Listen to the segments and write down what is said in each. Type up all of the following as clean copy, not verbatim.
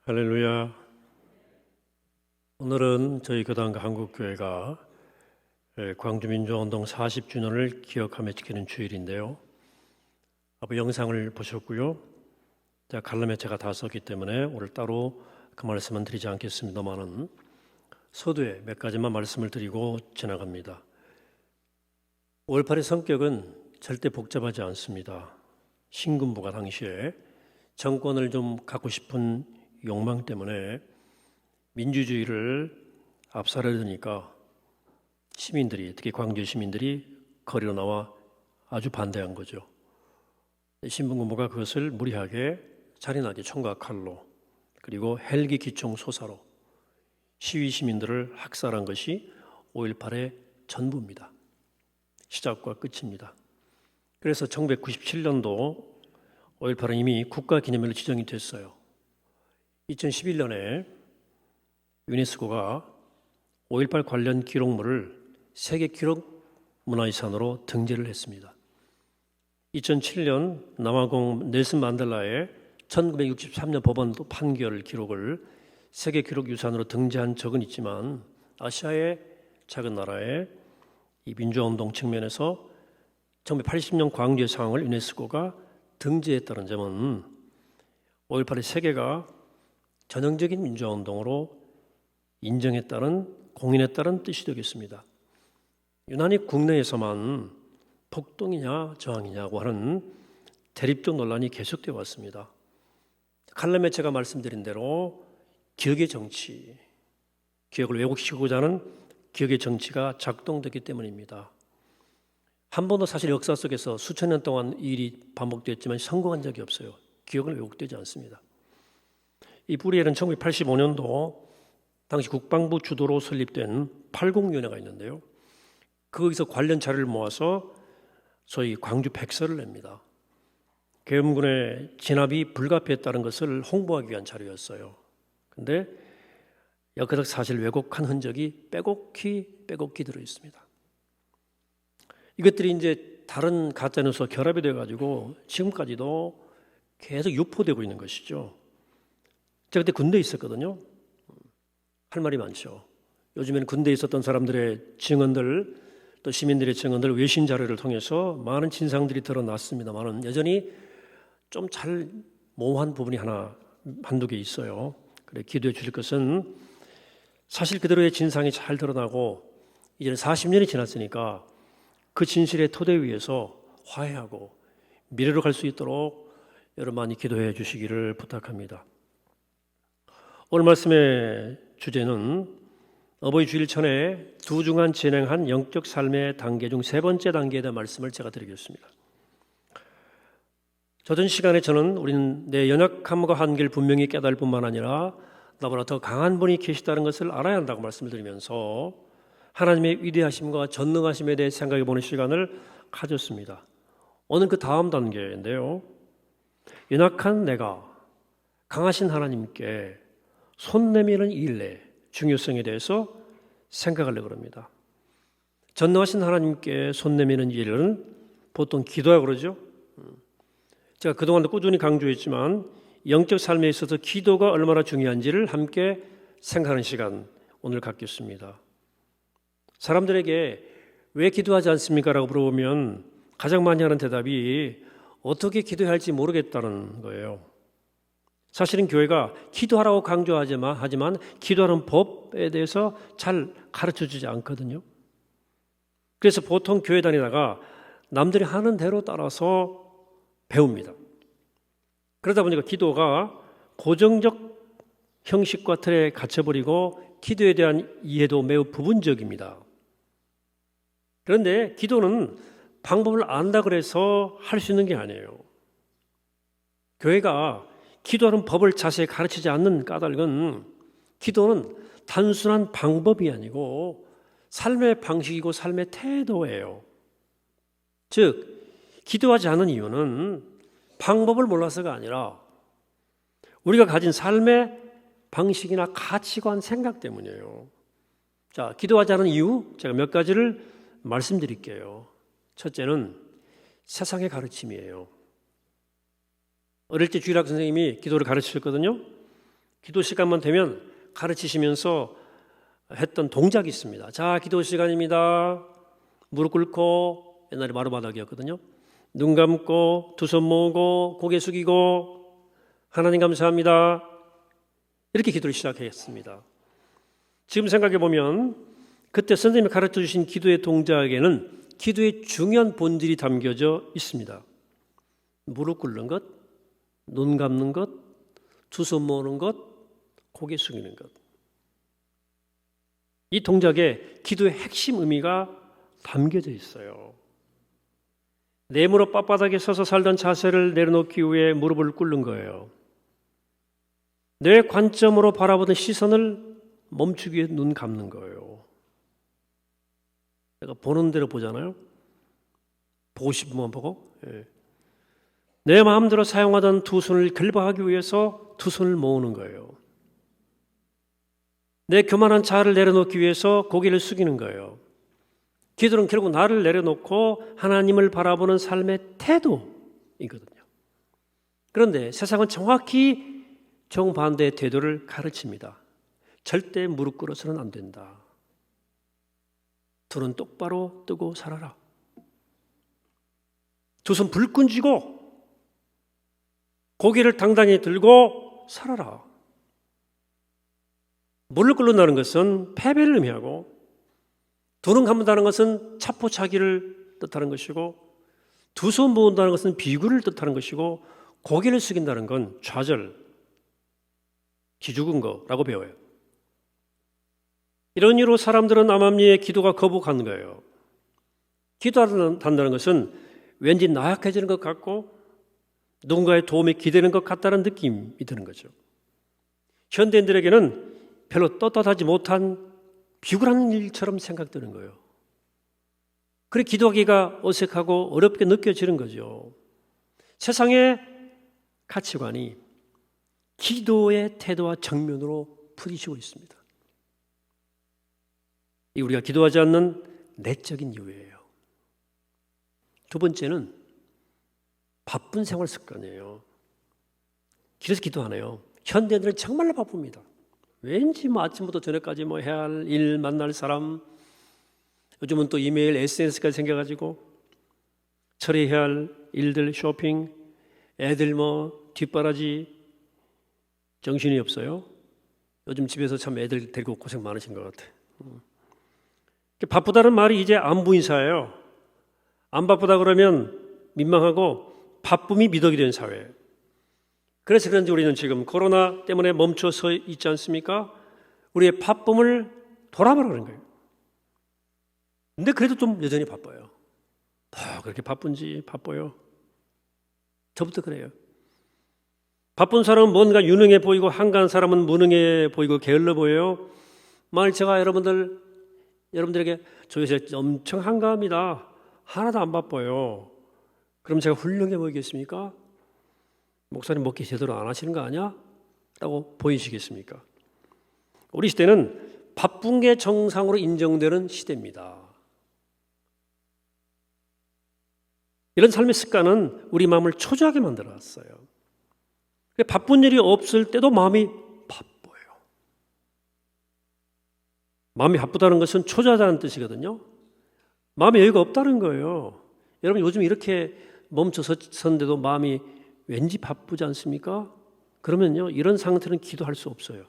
할렐루야. 오늘은 저희 교단과 한국교회가 광주민주화운동 40주년을 기억하며 지키는 주일인데요. 앞에 영상을 보셨고요. 제가 갈라매체가 다 썼기 때문에 오늘 따로 그 말씀은 드리지 않겠습니다만은 서두에 몇 가지만 말씀을 드리고 지나갑니다. 5.18의 성격은 절대 복잡하지 않습니다. 신군부가 당시에 정권을 좀 갖고 싶은 욕망 때문에 민주주의를 압살하려니까 시민들이, 특히 광주 시민들이 거리로 나와 아주 반대한 거죠. 신분군부가 그것을 무리하게 잔인하게 총과 칼로 그리고 헬기 기총 쏘사로 시위 시민들을 학살한 것이 5.18의 전부입니다. 시작과 끝입니다. 그래서 1997년도 5.18은 이미 국가기념일로 지정이 됐어요. 2011년에 유네스코가 5.18 관련 기록물을 세계 기록 문화유산으로 등재를 했습니다. 2007년 남아공 넬슨 만델라의 1963년 법원 판결 기록을 세계 기록 유산으로 등재한 적은 있지만 아시아의 작은 나라의 이 민주화운동 측면에서 1980년 광주의 상황을 유네스코가 등재했다는 점은 5.18의 세계가 전형적인 민주화운동으로 인정했다는 공인했다는 뜻이 되겠습니다. 유난히 국내에서만 폭동이냐 저항이냐고 하는 대립적 논란이 계속되어 왔습니다. 칼라매체가 말씀드린 대로 기억의 정치, 기억을 왜곡시키고자 하는 기억의 정치가 작동되기 때문입니다. 한 번도 사실 역사 속에서 수천 년 동안 이 일이 반복되었지만 성공한 적이 없어요. 기억은 왜곡되지 않습니다. 이 뿌리에는 1985년도 당시 국방부 주도로 설립된 80위원회가 있는데요. 거기서 관련 자료를 모아서 소위 광주 백서를 냅니다. 계엄군의 진압이 불가피했다는 것을 홍보하기 위한 자료였어요. 그런데 역사적 사실 왜곡한 흔적이 빼곡히 들어있습니다. 이것들이 이제 다른 가짜뉴스와 결합이 돼가지고 지금까지도 계속 유포되고 있는 것이죠. 제가 그때 군대에 있었거든요. 할 말이 많죠. 요즘에는 군대에 있었던 사람들의 증언들, 또 시민들의 증언들, 외신 자료를 통해서 많은 진상들이 드러났습니다만 여전히 좀 잘 모호한 부분이 한두 개 있어요. 그래 기도해 주실 것은 사실 그대로의 진상이 잘 드러나고 이제 40년이 지났으니까 그 진실의 토대 위에서 화해하고 미래로 갈 수 있도록 여러분 많이 기도해 주시기를 부탁합니다. 오늘 말씀의 주제는 어버이 주일 전에 두 주간 진행한 영적 삶의 단계 중 세 번째 단계에 대한 말씀을 제가 드리겠습니다. 저전 시간에 저는 우리는 내 연약함과 한계를 분명히 깨달을 뿐만 아니라 나보다 더 강한 분이 계시다는 것을 알아야 한다고 말씀을 드리면서 하나님의 위대하심과 전능하심에 대해 생각해 보는 시간을 가졌습니다. 오늘 그 다음 단계인데요. 연약한 내가 강하신 하나님께 손 내미는 일의 중요성에 대해서 생각하려고 합니다. 전능하신 하나님께 손 내미는 일은 보통 기도라고 그러죠. 제가 그동안도 꾸준히 강조했지만 영적 삶에 있어서 기도가 얼마나 중요한지를 함께 생각하는 시간 오늘 갖겠습니다. 사람들에게 왜 기도하지 않습니까? 라고 물어보면 가장 많이 하는 대답이 어떻게 기도해야 할지 모르겠다는 거예요. 사실은 교회가 기도하라고 강조하지만 기도하는 법에 대해서 잘 가르쳐주지 않거든요. 그래서 보통 교회 다니다가 남들이 하는 대로 따라서 배웁니다. 그러다 보니까 기도가 고정적 형식과 틀에 갇혀버리고 기도에 대한 이해도 매우 부분적입니다. 그런데 기도는 방법을 안다 그래서 할 수 있는 게 아니에요. 교회가 기도하는 법을 자세히 가르치지 않는 까닭은 기도는 단순한 방법이 아니고 삶의 방식이고 삶의 태도예요. 즉 기도하지 않는 이유는 방법을 몰라서가 아니라 우리가 가진 삶의 방식이나 가치관, 생각 때문이에요. 자, 기도하지 않는 이유 제가 몇 가지를 말씀드릴게요. 첫째는 세상의 가르침이에요. 어릴 때 주일학 선생님이 기도를 가르치셨거든요. 기도 시간만 되면 가르치시면서 했던 동작이 있습니다. 자, 기도 시간입니다. 무릎 꿇고, 옛날에 마루바닥이었거든요. 눈 감고 두 손 모으고 고개 숙이고 하나님 감사합니다. 이렇게 기도를 시작했습니다. 지금 생각해 보면 그때 선생님이 가르쳐 주신 기도의 동작에는 기도의 중요한 본질이 담겨져 있습니다. 무릎 꿇는 것, 눈 감는 것, 두 손 모으는 것, 고개 숙이는 것. 이 동작에 기도의 핵심 의미가 담겨져 있어요. 내 무릎 빳빳하게 서서 살던 자세를 내려놓기 위해 무릎을 꿇는 거예요. 내 관점으로 바라보던 시선을 멈추기 위해 눈 감는 거예요. 내가 보는 대로 보잖아요. 보고 싶으면 보고. 내 마음대로 사용하던 두 손을 결박하기 위해서 두 손을 모으는 거예요. 내 교만한 자아를 내려놓기 위해서 고개를 숙이는 거예요. 기도는 결국 나를 내려놓고 하나님을 바라보는 삶의 태도이거든요. 그런데 세상은 정확히 정반대의 태도를 가르칩니다. 절대 무릎 꿇어서는 안 된다. 두 눈 똑바로 뜨고 살아라. 두 손 불끈 쥐고 고개를 당당히 들고 살아라. 무릎 꿇는다는 것은 패배를 의미하고 두 눈 감는다는 것은 차포차기를 뜻하는 것이고 두 손 모은다는 것은 비굴을 뜻하는 것이고 고개를 숙인다는 건 좌절, 기죽은 거라고 배워요. 이런 이유로 사람들은 암암리에 기도가 거북한 거예요. 기도한다는 것은 왠지 나약해지는 것 같고 누군가의 도움에 기대는 것 같다는 느낌이 드는 거죠. 현대인들에게는 별로 떳떳하지 못한 비굴한 일처럼 생각되는 거예요. 그래 기도하기가 어색하고 어렵게 느껴지는 거죠. 세상의 가치관이 기도의 태도와 정면으로 부딪히고 있습니다. 이 우리가 기도하지 않는 내적인 이유예요. 두 번째는 바쁜 생활 습관이에요. 그래서 기도하네요. 현대인들은 정말로 바쁩니다. 왠지 아침부터 저녁까지 해야 할 일, 만날 사람, 요즘은 또 이메일, SNS까지 생겨가지고 처리해야 할 일들, 쇼핑, 애들 뒷바라지 정신이 없어요. 요즘 집에서 참 애들 데리고 고생 많으신 것 같아요. 바쁘다는 말이 이제 안부인사예요. 안 바쁘다 그러면 민망하고 바쁨이 미덕이 된 사회예요. 그래서 그런지 우리는 지금 코로나 때문에 멈춰서 있지 않습니까? 우리의 바쁨을 돌아보라는 거예요. 근데 그래도 좀 여전히 바빠요. 그렇게 바쁜지 바빠요. 저부터 그래요. 바쁜 사람은 뭔가 유능해 보이고 한가한 사람은 무능해 보이고 게을러 보여요. 만일 제가 여러분들에게 저 요새 엄청 한가합니다. 하나도 안 바빠요. 그럼 제가 훌륭해 보이겠습니까? 목사님 먹기 제대로 안 하시는 거 아니야? 라고 보이시겠습니까? 우리 시대는 바쁜 게 정상으로 인정되는 시대입니다. 이런 삶의 습관은 우리 마음을 초조하게 만들어놨어요. 바쁜 일이 없을 때도 마음이 바빠요. 마음이 바쁘다는 것은 초조하다는 뜻이거든요. 마음에 여유가 없다는 거예요. 여러분 요즘 이렇게 멈춰섰는데도 마음이 왠지 바쁘지 않습니까? 그러면요 이런 상태는 기도할 수 없어요.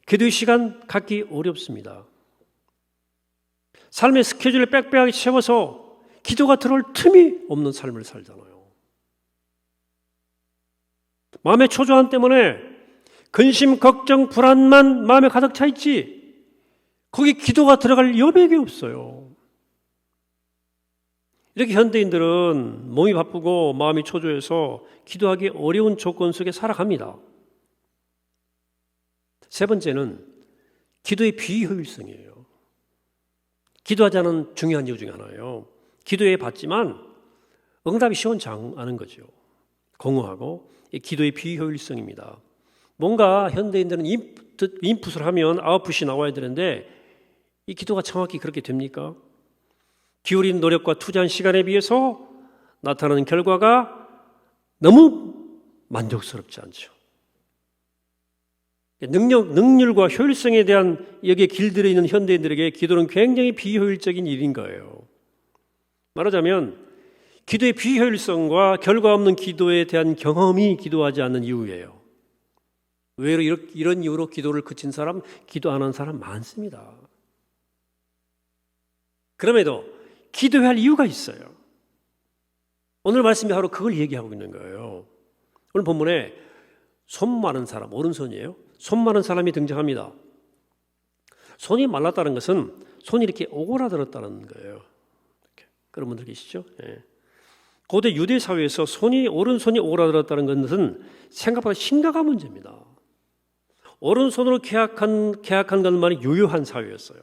기도의 시간 갖기 어렵습니다. 삶의 스케줄을 빽빽하게 채워서 기도가 들어올 틈이 없는 삶을 살잖아요. 마음의 초조함 때문에 근심, 걱정, 불안만 마음에 가득 차 있지 거기 기도가 들어갈 여백이 없어요. 이렇게 현대인들은 몸이 바쁘고 마음이 초조해서 기도하기 어려운 조건 속에 살아갑니다. 세 번째는 기도의 비효율성이에요. 기도하지 않은 중요한 이유 중에 하나예요. 기도해 봤지만 응답이 시원치 않은 거죠. 공허하고 기도의 비효율성입니다. 뭔가 현대인들은 인풋을 하면 아웃풋이 나와야 되는데 이 기도가 정확히 그렇게 됩니까? 기울인 노력과 투자한 시간에 비해서 나타나는 결과가 너무 만족스럽지 않죠. 능률과 효율성에 대한 여기에 길들여 있는 현대인들에게 기도는 굉장히 비효율적인 일인 거예요. 말하자면 기도의 비효율성과 결과 없는 기도에 대한 경험이 기도하지 않는 이유예요. 의외로 이런 이유로 기도를 그친 사람, 기도 안 하는 사람 많습니다. 그럼에도 기도해야 할 이유가 있어요. 오늘 말씀이 바로 그걸 얘기하고 있는 거예요. 오늘 본문에 손 마른 사람, 오른손이에요. 손 마른 사람이 등장합니다. 손이 말랐다는 것은 손이 이렇게 오그라들었다는 거예요. 이렇게. 그런 분들 계시죠? 예. 고대 유대 사회에서 오른손이 오그라들었다는 것은 생각보다 심각한 문제입니다. 오른손으로 계약한 것만이 유효한 사회였어요.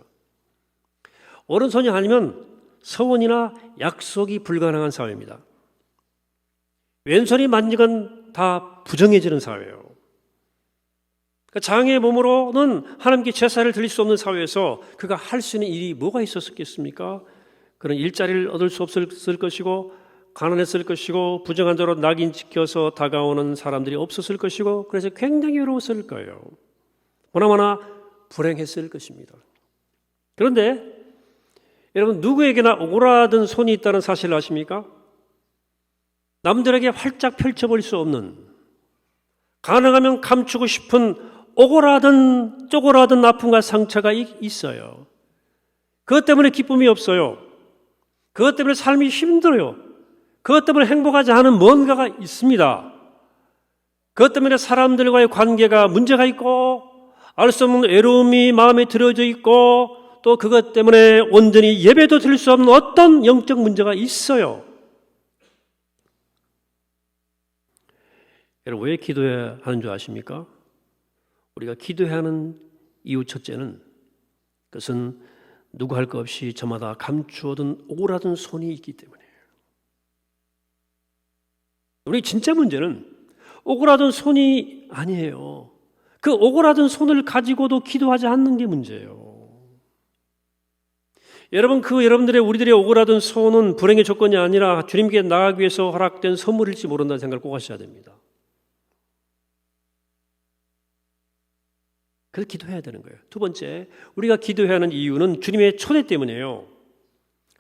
오른손이 아니면 서원이나 약속이 불가능한 사회입니다. 왼손이 만진 건 다 부정해지는 사회예요. 그러니까 장애의 몸으로는 하나님께 제사를 드릴 수 없는 사회에서 그가 할 수 있는 일이 뭐가 있었겠습니까? 그런 일자리를 얻을 수 없을 것이고 가난했을 것이고 부정한 자로 낙인 찍혀서 다가오는 사람들이 없었을 것이고 그래서 굉장히 외로웠을 거예요. 보나마나 불행했을 것입니다. 그런데 여러분 누구에게나 오그라든 손이 있다는 사실을 아십니까? 남들에게 활짝 펼쳐볼 수 없는 가능하면 감추고 싶은 오그라든 쪼그라든 아픔과 상처가 있어요. 그것 때문에 기쁨이 없어요. 그것 때문에 삶이 힘들어요. 그것 때문에 행복하지 않은 뭔가가 있습니다. 그것 때문에 사람들과의 관계가 문제가 있고 알 수 없는 외로움이 마음에 들어져 있고 또 그것 때문에 온전히 예배도 드릴 수 없는 어떤 영적 문제가 있어요. 여러분 왜 기도해야 하는 줄 아십니까? 우리가 기도해야 하는 이유 첫째는 그것은 누구 할 것 없이 저마다 감추어둔 오그라든 손이 있기 때문이에요. 우리 진짜 문제는 오그라든 손이 아니에요. 그 오그라든 손을 가지고도 기도하지 않는 게 문제예요. 여러분 우리들의 오그라든 손은 불행의 조건이 아니라 주님께 나가기 위해서 허락된 선물일지 모른다는 생각을 꼭 하셔야 됩니다. 그래서 기도해야 되는 거예요. 두 번째, 우리가 기도해야 하는 이유는 주님의 초대 때문이에요.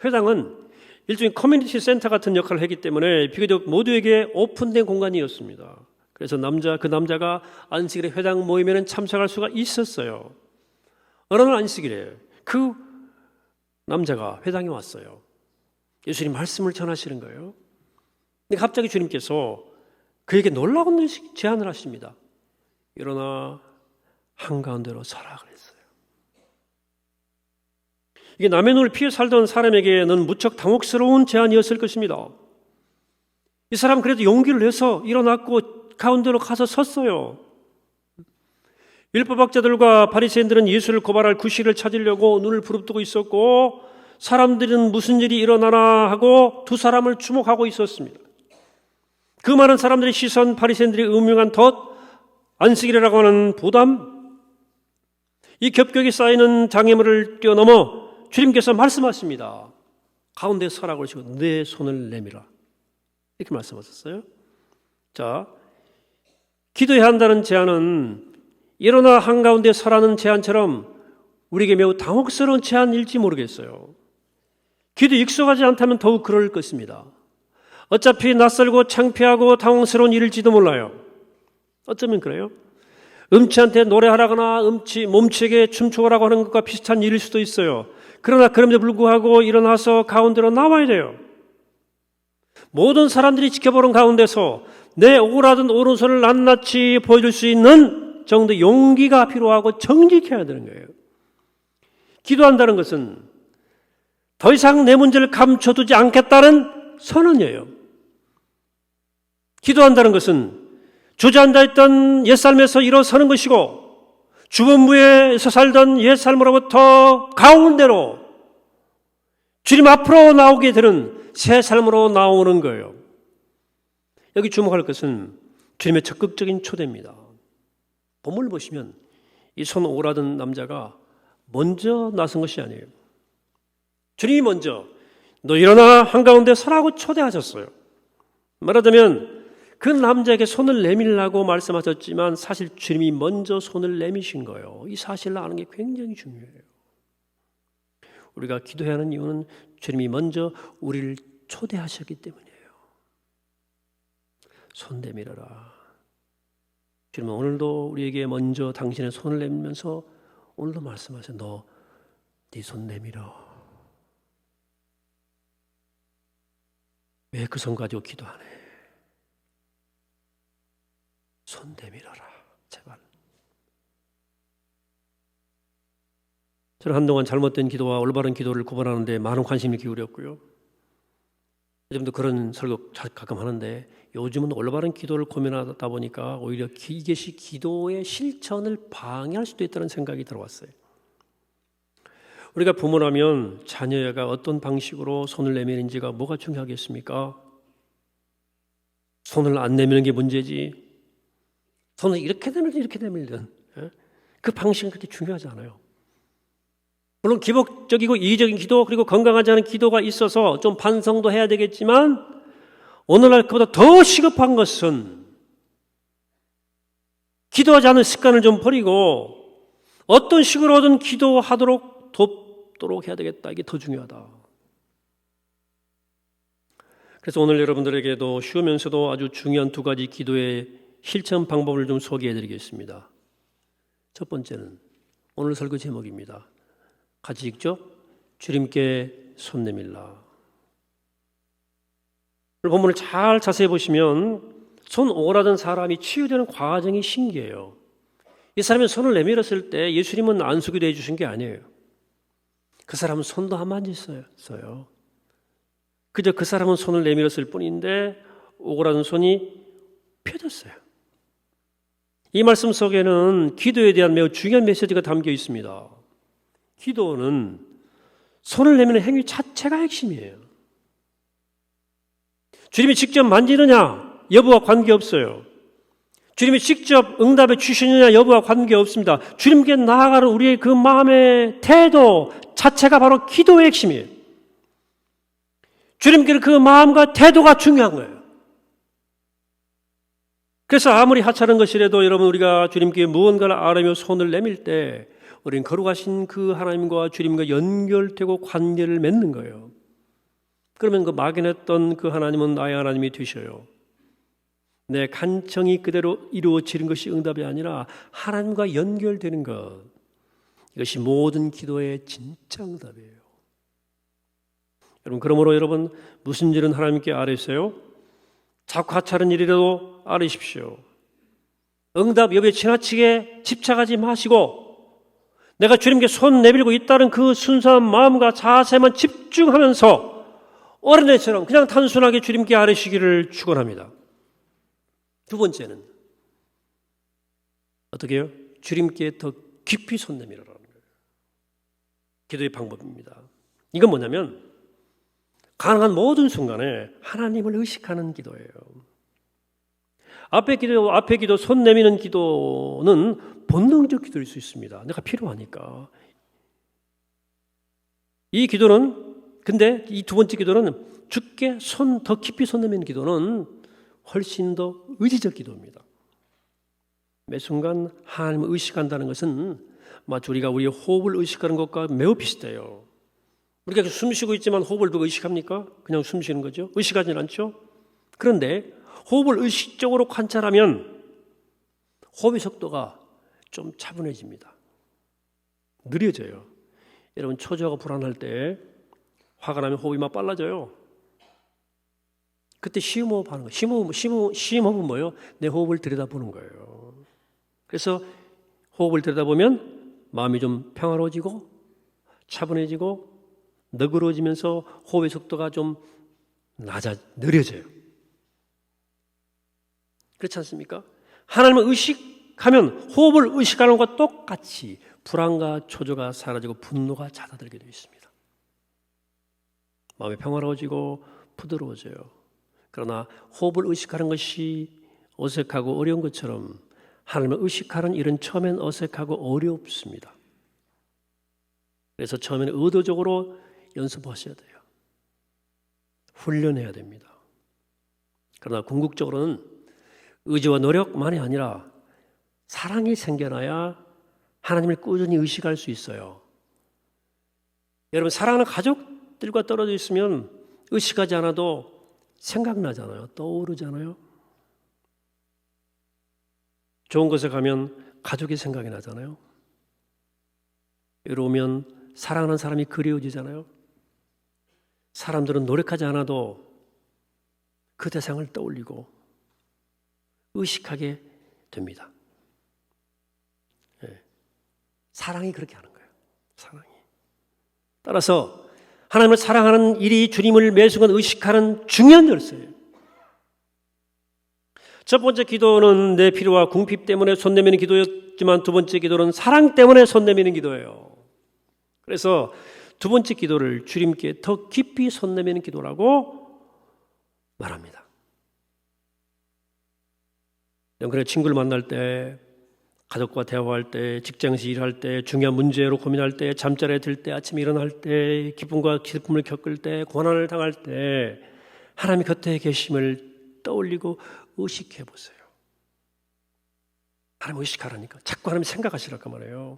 회당은 일종의 커뮤니티 센터 같은 역할을 했기 때문에 비교적 모두에게 오픈된 공간이었습니다. 그래서 그 남자가 안식일에 회당 모임에는 참석할 수가 있었어요. 어느 날 안식일에 그 남자가 회당에 왔어요. 예수님 말씀을 전하시는 거예요. 근데 갑자기 주님께서 그에게 놀라운 제안을 하십니다. 일어나 한가운데로 서라 그랬어요. 이게 남의 눈을 피해 살던 사람에게는 무척 당혹스러운 제안이었을 것입니다. 이 사람 그래도 용기를 내서 일어났고 가운데로 가서 섰어요. 율법학자들과 바리새인들은 예수를 고발할 구실을 찾으려고 눈을 부릅뜨고 있었고 사람들은 무슨 일이 일어나나 하고 두 사람을 주목하고 있었습니다. 그 많은 사람들의 시선, 바리새인들의 음흉한 덫, 안식일이라고 하는 부담, 이 겹겹이 쌓이는 장애물을 뛰어넘어 주님께서 말씀하십니다. 가운데 서라고 하시고 내 손을 내밀어. 이렇게 말씀하셨어요. 자, 기도해야 한다는 제안은 일어나 한가운데 서라는 제안처럼 우리에게 매우 당혹스러운 제안일지 모르겠어요. 기도 익숙하지 않다면 더욱 그럴 것입니다. 어차피 낯설고 창피하고 당황스러운 일일지도 몰라요. 어쩌면 그래요. 음치한테 노래하라거나 몸치에게 춤추라고 하는 것과 비슷한 일일 수도 있어요. 그러나 그럼에도 불구하고 일어나서 가운데로 나와야 돼요. 모든 사람들이 지켜보는 가운데서 내 오그라든 오른손을 낱낱이 보여줄 수 있는 정도의 용기가 필요하고 정직해야 되는 거예요. 기도한다는 것은 더 이상 내 문제를 감춰두지 않겠다는 선언이에요. 기도한다는 것은 주저앉아 있던 옛삶에서 일어서는 것이고 주변부에서 살던 옛삶으로부터 가운데로 주님 앞으로 나오게 되는 새 삶으로 나오는 거예요. 여기 주목할 것은 주님의 적극적인 초대입니다. 본문을 보시면 이 손 오그라든 남자가 먼저 나선 것이 아니에요. 주님이 먼저 너 일어나 한가운데 서라고 초대하셨어요. 말하자면 그 남자에게 손을 내밀라고 말씀하셨지만 사실 주님이 먼저 손을 내미신 거예요. 이 사실을 아는 게 굉장히 중요해요. 우리가 기도해야 하는 이유는 주님이 먼저 우리를 초대하셨기 때문이에요. 손 내밀어라. 주님은 오늘도 우리에게 먼저 당신의 손을 내밀면서 오늘도 말씀하세요. 너 네 손 내밀어. 왜 그 손 가지고 기도 안 해? 손 내밀어라. 제발. 저는 한동안 잘못된 기도와 올바른 기도를 구분하는 데 많은 관심을 기울였고요. 요즘도 그런 설교 가끔 하는데 요즘은 올바른 기도를 고민하다 보니까 오히려 이것이 기도의 실천을 방해할 수도 있다는 생각이 들어왔어요. 우리가 부모라면 자녀가 어떤 방식으로 손을 내미는지가 뭐가 중요하겠습니까? 손을 안 내미는 게 문제지. 손을 이렇게 내밀든 이렇게 내밀든 그 방식은 그렇게 중요하지 않아요. 물론 기복적이고 이의적인 기도 그리고 건강하지 않은 기도가 있어서 좀 반성도 해야 되겠지만 오늘날 그보다 더 시급한 것은 기도하지 않는 습관을 좀 버리고 어떤 식으로든 기도하도록 돕도록 해야 되겠다. 이게 더 중요하다. 그래서 오늘 여러분들에게도 쉬우면서도 아주 중요한 두 가지 기도의 실천 방법을 좀 소개해 드리겠습니다. 첫 번째는 오늘 설교 제목입니다. 같이 읽죠? 주님께 손 내밀라. 본문을 잘 자세히 보시면 손 오그라든 사람이 치유되는 과정이 신기해요. 이 사람이 손을 내밀었을 때 예수님은 안수기도 해주신 게 아니에요. 그 사람은 손도 안 만졌어요. 그저 그 사람은 손을 내밀었을 뿐인데 오그라든 손이 펴졌어요. 이 말씀 속에는 기도에 대한 매우 중요한 메시지가 담겨 있습니다. 기도는 손을 내미는 행위 자체가 핵심이에요. 주님이 직접 만지느냐 여부와 관계없어요. 주님이 직접 응답해 주시느냐 여부와 관계없습니다. 주님께 나아가는 우리의 그 마음의 태도 자체가 바로 기도의 핵심이에요. 주님께 그 마음과 태도가 중요한 거예요. 그래서 아무리 하찮은 것이라도 여러분 우리가 주님께 무언가를 아뢰며 손을 내밀 때 우리는 거룩하신 그 하나님과 주님과 연결되고 관계를 맺는 거예요. 그러면 그 막연했던 그 하나님은 나의 하나님이 되셔요. 내 간청이 그대로 이루어지는 것이 응답이 아니라 하나님과 연결되는 것. 이것이 모든 기도의 진짜 응답이에요. 여러분 그러므로 여러분 무슨 일은 하나님께 아뢰세요. 자꾸 하찮은 일이라도 아뢰십시오. 응답 여기에 지나치게 집착하지 마시고 내가 주님께 손 내밀고 있다는 그 순수한 마음과 자세만 집중하면서 어린애처럼 그냥 단순하게 주님께 아뢰시기를 축원합니다. 두 번째는 어떻게 해요? 주님께 더 깊이 손 내밀어라는 거예요. 기도의 방법입니다. 이건 뭐냐면 가능한 모든 순간에 하나님을 의식하는 기도예요. 앞에 기도, 손 내미는 기도는 본능적 기도일 수 있습니다. 내가 필요하니까. 이 기도는 근데 이 두 번째 기도는 주께 더 깊이 손 내미는 기도는 훨씬 더 의지적 기도입니다. 매 순간 하나님을 의식한다는 것은 마치 우리가 우리의 호흡을 의식하는 것과 매우 비슷해요. 우리가 숨 쉬고 있지만 호흡을 누가 의식합니까? 그냥 숨 쉬는 거죠. 의식하지는 않죠. 그런데 호흡을 의식적으로 관찰하면 호흡의 속도가 좀 차분해집니다. 느려져요. 여러분 초조하고 불안할 때 화가 나면 호흡이 막 빨라져요. 그때 심호흡 하는 거예요. 심호흡은 뭐예요? 내 호흡을 들여다보는 거예요. 그래서 호흡을 들여다보면 마음이 좀 평화로워지고 차분해지고 너그러워지면서 호흡의 속도가 좀 느려져요. 그렇지 않습니까? 하나님을 의식하면 호흡을 의식하는 것과 똑같이 불안과 초조가 사라지고 분노가 잦아들게 되어 있습니다. 마음이 평화로워지고 부드러워져요. 그러나 호흡을 의식하는 것이 어색하고 어려운 것처럼 하나님을 의식하는 일은 처음엔 어색하고 어렵습니다. 그래서 처음에는 의도적으로 연습하셔야 돼요. 훈련해야 됩니다. 그러나 궁극적으로는 의지와 노력만이 아니라 사랑이 생겨나야 하나님을 꾸준히 의식할 수 있어요. 여러분, 사랑하는 가족들과 떨어져 있으면 의식하지 않아도 생각나잖아요. 떠오르잖아요. 좋은 곳에 가면 가족이 생각이 나잖아요. 여기 오면 사랑하는 사람이 그리워지잖아요. 사람들은 노력하지 않아도 그 대상을 떠올리고 의식하게 됩니다. 네. 사랑이 그렇게 하는 거예요. 사랑이. 따라서 하나님을 사랑하는 일이 주님을 매 순간 의식하는 중요한 열쇠예요. 첫 번째 기도는 내 필요와 궁핍 때문에 손 내미는 기도였지만 두 번째 기도는 사랑 때문에 손 내미는 기도예요. 그래서 두 번째 기도를 주님께 더 깊이 손 내미는 기도라고 말합니다. 그래, 친구를 만날 때, 가족과 대화할 때, 직장에서 일할 때, 중요한 문제로 고민할 때, 잠자리에 들 때, 아침에 일어날 때, 기쁨과 기쁨을 겪을 때, 고난을 당할 때 하나님이 곁에 계심을 떠올리고 의식해 보세요. 하나님 의식하라니까. 자꾸 하나님 생각하시라고 말해요.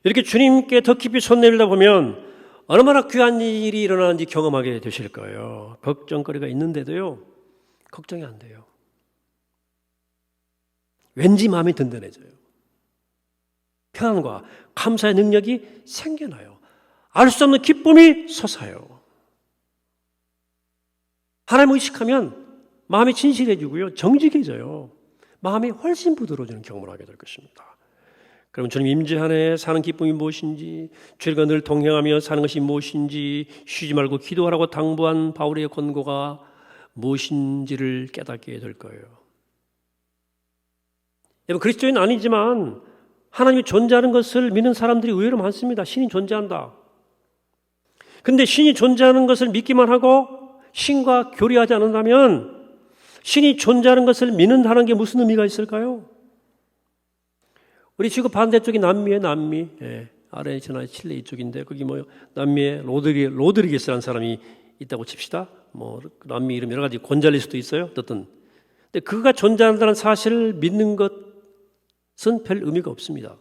이렇게 주님께 더 깊이 손 내밀다 보면 얼마나 귀한 일이 일어나는지 경험하게 되실 거예요. 걱정거리가 있는데도요, 걱정이 안 돼요. 왠지 마음이 든든해져요. 평안과 감사의 능력이 생겨나요. 알 수 없는 기쁨이 솟아요. 하나님 의식하면 마음이 진실해지고요, 정직해져요. 마음이 훨씬 부드러워지는 경험을 하게 될 것입니다. 그럼 주님 임재 안에 사는 기쁨이 무엇인지, 주님과 늘 동행하며 사는 것이 무엇인지, 쉬지 말고 기도하라고 당부한 바울의 권고가 무엇인지를 깨닫게 될 거예요. 여러분, 그리스도인 아니지만 하나님이 존재하는 것을 믿는 사람들이 의외로 많습니다. 신이 존재한다. 근데 신이 존재하는 것을 믿기만 하고 신과 교류하지 않는다면 신이 존재하는 것을 믿는다는 게 무슨 의미가 있을까요? 우리 지구 반대쪽이 남미에 남미, 아르헨티나, 칠레 이쪽인데 거기 뭐 남미에 로드리게스라는 사람이 있다고 칩시다. 뭐 남미 이름 여러 가지 곤잘리스도 있어요. 어쨌든, 근데 그가 존재한다는 사실을 믿는 것은 별 의미가 없습니다.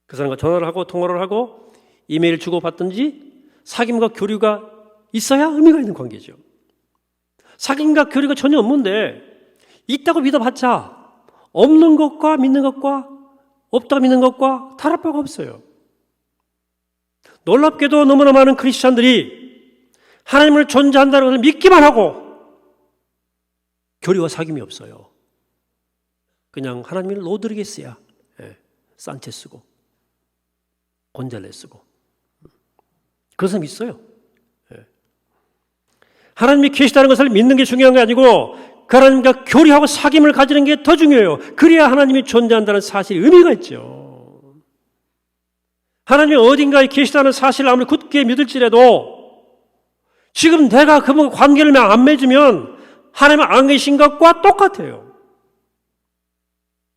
그 사람과 전화를 하고 통화를 하고 이메일 주고 받든지 사귐과 교류가 있어야 의미가 있는 관계죠. 사귐과 교류가 전혀 없는데 있다고 믿어봤자 없는 것과 믿는 것과 없다고 믿는 것과 다를 바가 없어요. 놀랍게도 너무나 많은 크리스찬들이 하나님을 존재한다는 것을 믿기만 하고 교류와 사귐이 없어요. 그냥 하나님을 로드리게스야, 산체스고 곤잘레스고 그런 사람이 있어요. 하나님이 계시다는 것을 믿는 게 중요한 게 아니고 그 하나님과 교류하고 사귐을 가지는 게 더 중요해요. 그래야 하나님이 존재한다는 사실이 의미가 있죠. 하나님이 어딘가에 계시다는 사실을 아무리 굳게 믿을지라도 지금 내가 그분과 관계를 안 맺으면 하나님은 안 계신 것과 똑같아요.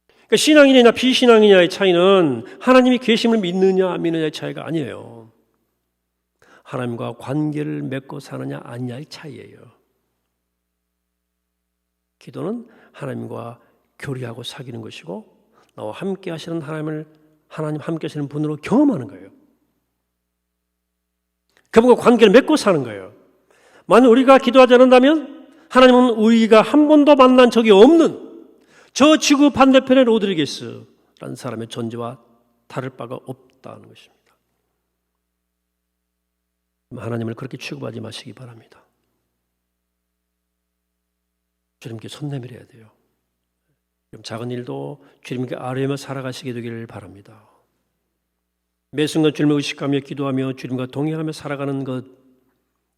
그러니까 신앙인이냐 비신앙이냐의 차이는 하나님이 계심을 믿느냐 안 믿느냐의 차이가 아니에요. 하나님과 관계를 맺고 사느냐 아니냐의 차이예요. 기도는 하나님과 교류하고 사귀는 것이고 나와 함께 하시는 하나님 함께 하시는 분으로 경험하는 거예요. 그분과 관계를 맺고 사는 거예요. 만약 우리가 기도하지 않는다면 하나님은 우리가 한 번도 만난 적이 없는 저 지구 반대편의 로드리게스라는 사람의 존재와 다를 바가 없다는 것입니다. 하나님을 그렇게 취급하지 마시기 바랍니다. 주님께 손 내밀어야 돼요. 작은 일도 주님께 아뢰며 살아가시게 되기를 바랍니다. 매 순간 주님을 의식하며 기도하며 주님과 동행하며 살아가는 것,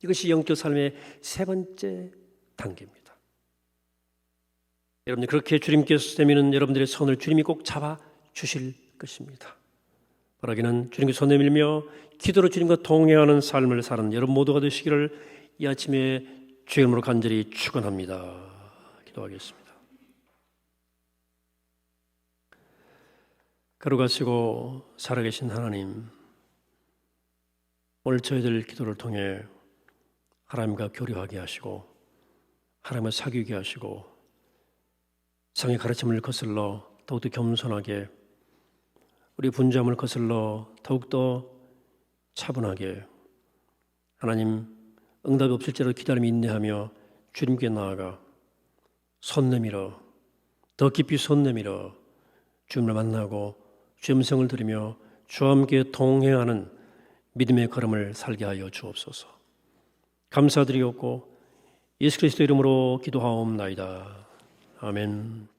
이것이 영적 삶의 세 번째 단계입니다. 여러분들 그렇게 주님께서 내미는 여러분들의 손을 주님이 꼭 잡아 주실 것입니다. 바라기는 주님께 손 내밀며 기도로 주님과 동행하는 삶을 사는 여러분 모두가 되시기를 이 아침에 주의 이름으로 간절히 축원합니다. 기도하겠습니다. 거룩하시고 살아계신 하나님, 오늘 저희들 기도를 통해 하나님과 교류하게 하시고 하나님을 사귀게 하시고 성의 가르침을 거슬러 더욱더 겸손하게, 우리 분주함을 거슬러 더욱더 차분하게, 하나님 응답이 없을지라도 기다림이 인내하며 주님께 나아가 손 내밀어 더 깊이 손 내밀어 주님을 만나고 주의 음성을 들으며 주와 함께 동행하는 믿음의 걸음을 살게 하여 주옵소서. 감사드리옵고 예수 그리스도 이름으로 기도하옵나이다. 아멘.